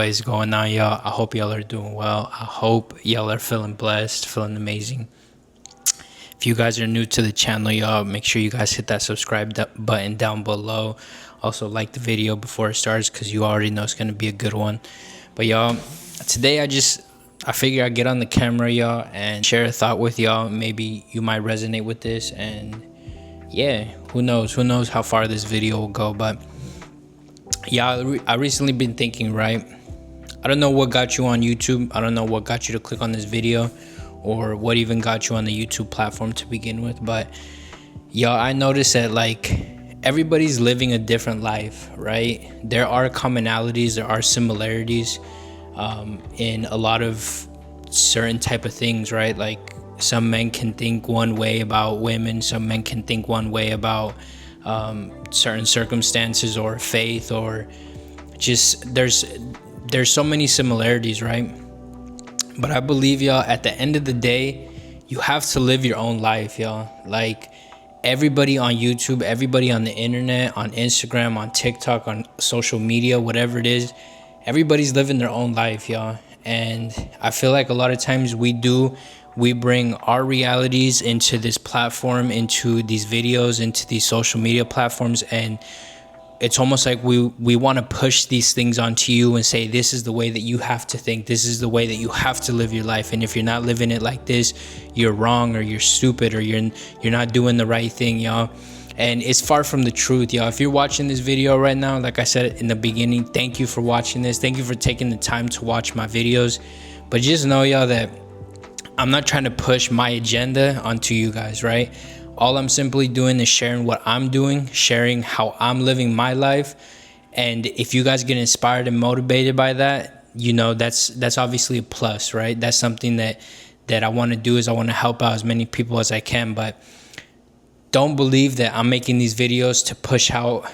What is going on, y'all? I hope y'all are doing well. I hope y'all are feeling blessed, feeling amazing. If you guys are new to the channel, y'all, make sure you guys hit that subscribe button down below. Also, like the video before it starts because you already know it's going to be a good one. But y'all, today I figure I'd get on the camera, y'all, and share a thought with y'all. Maybe you might resonate with this, and yeah, who knows how far this video will go. But yeah, I recently been thinking, right? I don't know what got you on YouTube. I don't know what got you to click on this video or what even got you on the YouTube platform to begin with. But y'all, I noticed that like everybody's living a different life, right? There are commonalities, there are similarities in a lot of certain type of things, right? Like some men can think one way about women, some men can think one way about certain circumstances or faith, or just there's so many similarities, right? But I believe, y'all, at the end of the day, you have to live your own life, y'all. Like everybody on YouTube, everybody on the internet, on Instagram, on TikTok, on social media, whatever it is, everybody's living their own life, y'all. And I feel like a lot of times we bring our realities into this platform, into these videos, into these social media platforms, and it's almost like we want to push these things onto you and say, this is the way that you have to think. This is the way that you have to live your life. And if you're not living it like this, you're wrong, or you're stupid, or you're not doing the right thing, y'all. And it's far from the truth, y'all. If you're watching this video right now, like I said in the beginning, thank you for watching this. Thank you for taking the time to watch my videos. But just know, y'all, that I'm not trying to push my agenda onto you guys, right? All I'm simply doing is sharing what I'm doing, sharing how I'm living my life. And if you guys get inspired and motivated by that, you know, that's obviously a plus, right? That's something that I want to do, is I want to help out as many people as I can. But don't believe that I'm making these videos to push out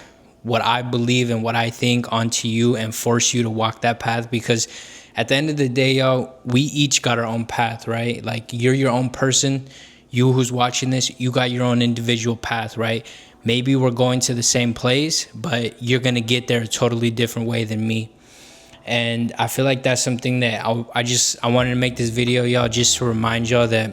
what I believe and what I think onto you and force you to walk that path, because at the end of the day, y'all, we each got our own path, right? Like you're your own person. You who's watching this, you got your own individual path, right? Maybe we're going to the same place, but you're going to get there a totally different way than me. And I feel like that's something that I wanted to make this video, y'all, just to remind y'all that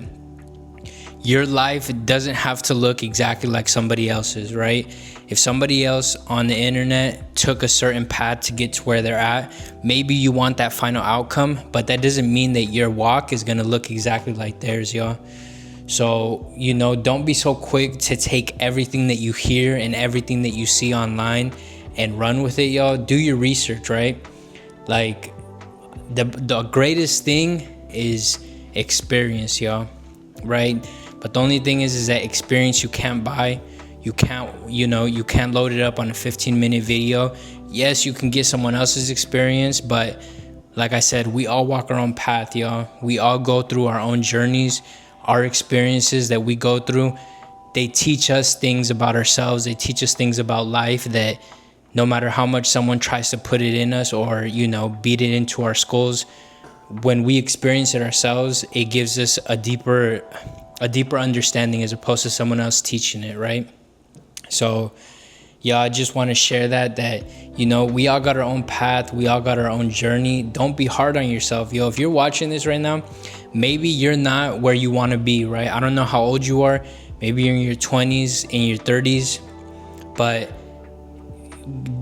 your life doesn't have to look exactly like somebody else's, right? If somebody else on the internet took a certain path to get to where they're at, maybe you want that final outcome, but that doesn't mean that your walk is going to look exactly like theirs, y'all. So, you know, don't be so quick to take everything that you hear and everything that you see online and run with it, y'all. Do your research, right? Like the greatest thing is experience, y'all, right? But the only thing is that experience you can't buy. You can't load it up on a 15-minute video. Yes, you can get someone else's experience, but like I said, we all walk our own path, y'all. We all go through our own journeys. Our experiences that we go through, they teach us things about ourselves. They teach us things about life that no matter how much someone tries to put it in us or, you know, beat it into our skulls, when we experience it ourselves, it gives us a deeper understanding as opposed to someone else teaching it, right? So yeah, I just want to share that, you know, we all got our own path. We all got our own journey. Don't be hard on yourself, yo. If you're watching this right now, maybe you're not where you want to be, right? I don't know how old you are. Maybe you're in your 20s, in your 30s. But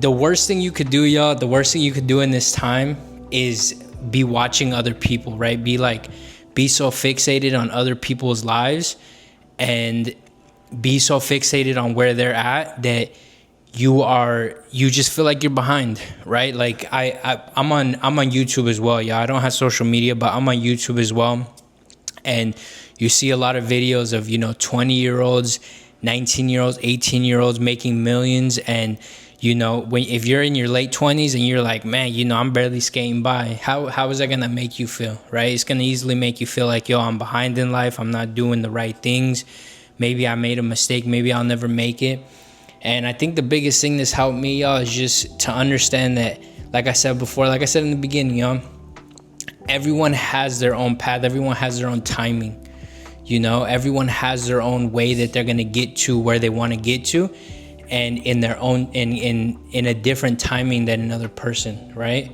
the worst thing you could do, y'all, the worst thing you could do in this time is be watching other people, right? Be so fixated on other people's lives and be so fixated on where they're at that you just feel like you're behind, right? Like I'm on YouTube as well. Yeah, I don't have social media, but I'm on YouTube as well. And you see a lot of videos of, you know, 20-year-olds, 19-year-olds, 18-year-olds making millions. And, you know, if you're in your late 20s and you're like, man, you know, I'm barely skating by, how is that going to make you feel, right? It's going to easily make you feel like, yo, I'm behind in life. I'm not doing the right things. Maybe I made a mistake. Maybe I'll never make it. And I think the biggest thing that's helped me, y'all, is just to understand that, like I said before, like I said in the beginning, y'all, everyone has their own path. Everyone has their own timing. You know, everyone has their own way that they're going to get to where they want to get to. And in their own, in a different timing than another person, right?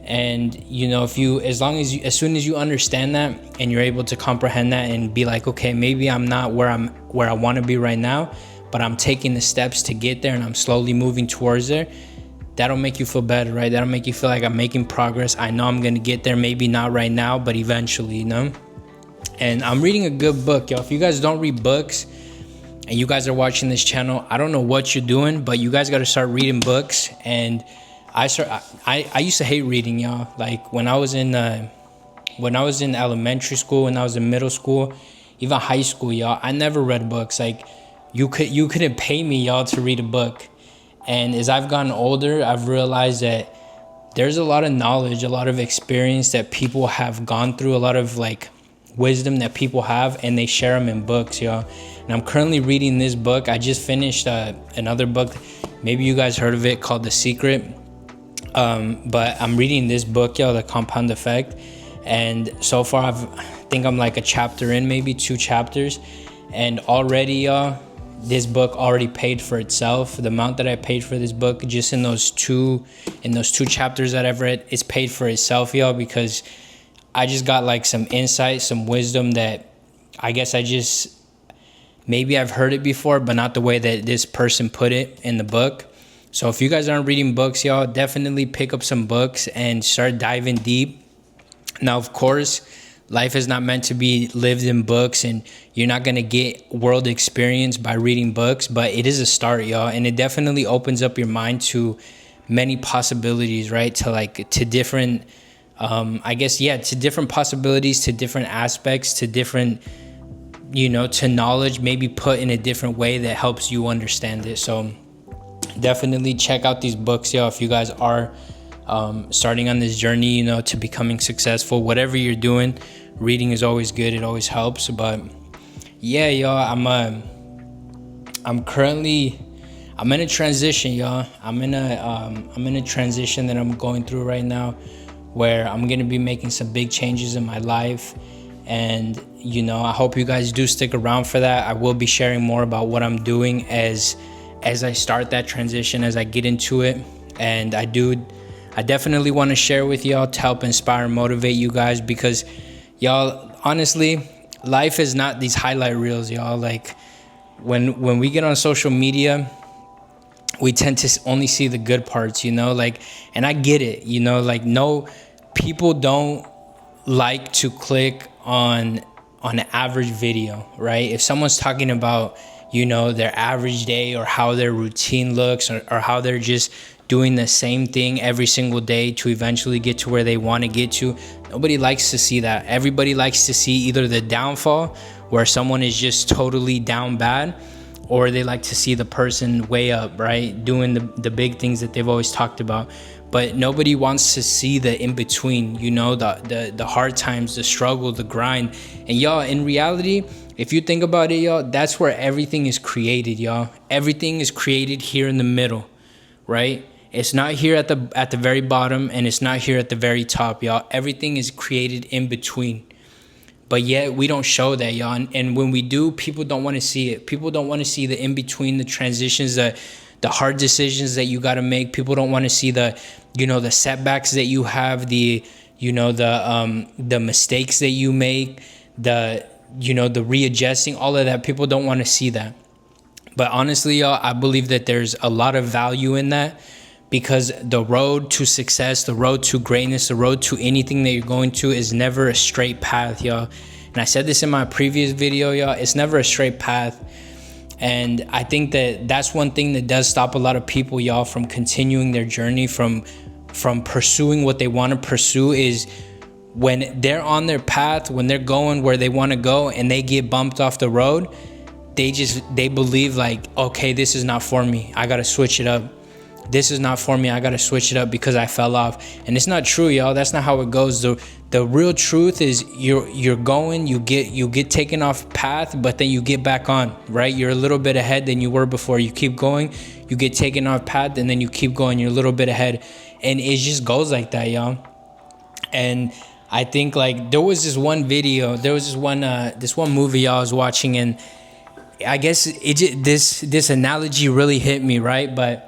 And if you, as soon as you understand that and you're able to comprehend that and be like, okay, maybe I'm not where I want to be right now, but I'm taking the steps to get there and I'm slowly moving towards there, that'll make you feel better, right? That'll make you feel like I'm making progress. I know I'm gonna get there, maybe not right now, but eventually, And I'm reading a good book, y'all. If you guys don't read books and you guys are watching this channel, I don't know what you're doing, but you guys got to start reading books. And I used to hate reading, y'all. Like when I was in elementary school, when I was in middle school, even high school, y'all, I never read books. Like you couldn't pay me, y'all, to read a book. And as I've gotten older, I've realized that there's a lot of knowledge, a lot of experience that people have gone through, a lot of like wisdom that people have, and they share them in books, y'all. And I'm currently reading this book. I just finished another book. Maybe you guys heard of it, called The Secret. But I'm reading this book, y'all, The Compound Effect. And so far, I think I'm like a chapter in, maybe 2 chapters. And already, y'all, this book already paid for itself. The amount that I paid for this book, just in those two chapters that I've read, it's paid for itself, y'all, because I just got like some insight, some wisdom that I guess maybe I've heard it before, but not the way that this person put it in the book. So if you guys aren't reading books, y'all, definitely pick up some books and start diving deep. Now, of course, life is not meant to be lived in books, and you're not going to get world experience by reading books, but it is a start, y'all. And it definitely opens up your mind to many possibilities, right? To different, to different possibilities, to different aspects, to different, to knowledge, maybe put in a different way that helps you understand it. So definitely check out these books, y'all, if you guys are starting on this journey, to becoming successful. Whatever you're doing, reading is always good. It always helps. But yeah, y'all, I'm in a transition, y'all. I'm in a transition that I'm going through right now, where I'm gonna be making some big changes in my life. And I hope you guys do stick around for that. I will be sharing more about what I'm doing as I start that transition, as I get into it. And I definitely want to share with y'all to help inspire and motivate you guys, because y'all, honestly, life is not these highlight reels, y'all. Like when we get on social media, we tend to only see the good parts, and I get it, no, people don't like to click on an average video, right? If someone's talking about, their average day, or how their routine looks, or how they're just doing the same thing every single day to eventually get to where they want to get to, nobody likes to see that. Everybody likes to see either the downfall, where someone is just totally down bad, or they like to see the person way up, right? Doing the big things that they've always talked about. But nobody wants to see the in-between, the hard times, the struggle, the grind. And y'all, in reality, if you think about it, y'all, that's where everything is created, y'all. Everything is created here in the middle, right? It's not here at the very bottom, and it's not here at the very top, y'all. Everything is created in between. But yet we don't show that, y'all. And when we do, people don't want to see it. People don't want to see the in-between, the transitions, the hard decisions that you got to make. People don't want to see the setbacks that you have, the mistakes that you make, the readjusting, all of that. People don't want to see that. But honestly, y'all, I believe that there's a lot of value in that, because the road to success, the road to greatness, the road to anything that you're going to is never a straight path, y'all. And I said this in my previous video, y'all, it's never a straight path. And I think that that's one thing that does stop a lot of people, y'all, from continuing their journey, from pursuing what they want to pursue, is when they're on their path, when they're going where they want to go, and they get bumped off the road, they believe like, okay, this is not for me, I got to switch it up. This is not for me, I got to switch it up because I fell off. And it's not true, y'all. That's not how it goes. The real truth is you're going, you get taken off path, but then you get back on, right? You're a little bit ahead than you were before. You keep going, you get taken off path, and then you keep going, you're a little bit ahead. And it just goes like that, y'all. And I think like there was this one movie y'all was watching, and I guess this analogy really hit me, right? But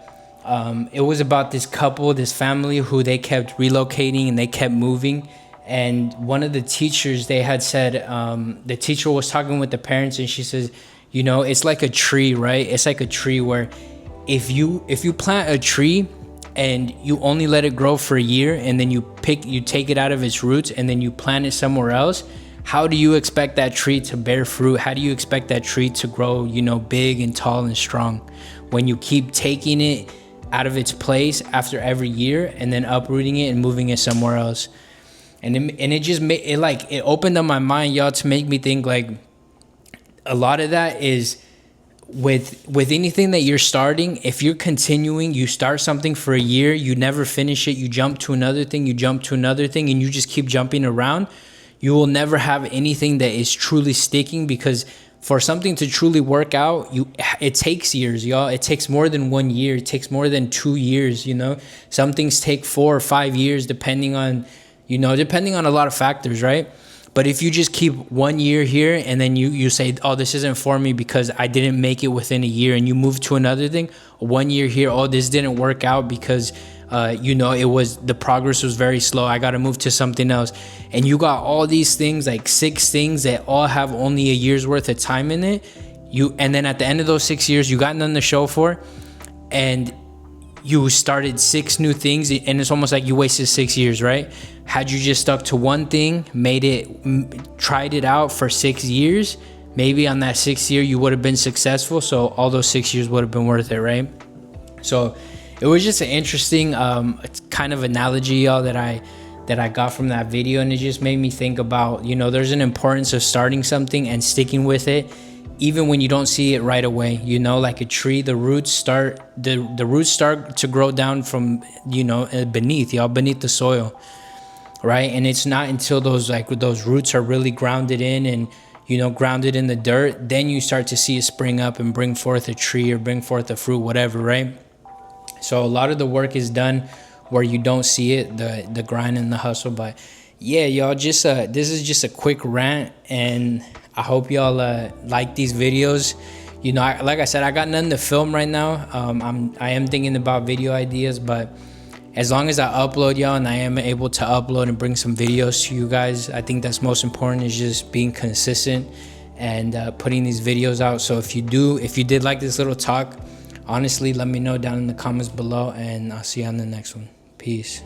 It was about this couple, this family who they kept relocating and they kept moving. And one of the teachers, they had said, the teacher was talking with the parents, and she says, you know, it's like a tree, right? It's like a tree where if you plant a tree and you only let it grow for a year, and then you take it out of its roots and then you plant it somewhere else, how do you expect that tree to bear fruit? How do you expect that tree to grow, you know, big and tall and strong, when you keep taking it out of its place after every year and then uprooting it and moving it somewhere else? And it just made it, like, it opened up my mind, y'all, to make me think, like, a lot of that is with anything that you're starting. If you're continuing, you start something for a year, you never finish it, you jump to another thing, you jump to another thing, and you just keep jumping around, you will never have anything that is truly sticking. Because for something to truly work out, it takes years, y'all. It takes more than 1 year. It takes more than 2 years, you know. Some things take 4 or 5 years, depending on a lot of factors, right? But if you just keep 1 year here and then you say, oh, this isn't for me because I didn't make it within a year, and you move to another thing, 1 year here, oh, this didn't work out because the progress was very slow, I got to move to something else. And you got all these things, like 6 things that all have only a year's worth of time in it. And then at the end of those 6 years, you got nothing to show for, and you started 6 new things, and it's almost like you wasted 6 years, right? Had you just stuck to one thing, tried it out for 6 years, maybe on that 6th year you would have been successful. So all those 6 years would have been worth it, right? So it was just an interesting kind of analogy, y'all, that I got from that video. And it just made me think about, you know, there's an importance of starting something and sticking with it, even when you don't see it right away. You know, like a tree, the roots start to grow down from, you know, beneath the soil, right? And it's not until those roots are really grounded in, and, you know, grounded in the dirt, then you start to see it spring up and bring forth a tree or bring forth a fruit, whatever, right? So a lot of the work is done where you don't see it, the grind and the hustle. But yeah, y'all, just this is just a quick rant, and I hope y'all like these videos. You know, like I said, I got nothing to film right now. I am thinking about video ideas, but as long as I upload, y'all, and I am able to upload and bring some videos to you guys, I think that's most important, is just being consistent and putting these videos out. So if you did like this little talk, honestly, let me know down in the comments below, and I'll see you on the next one. Peace.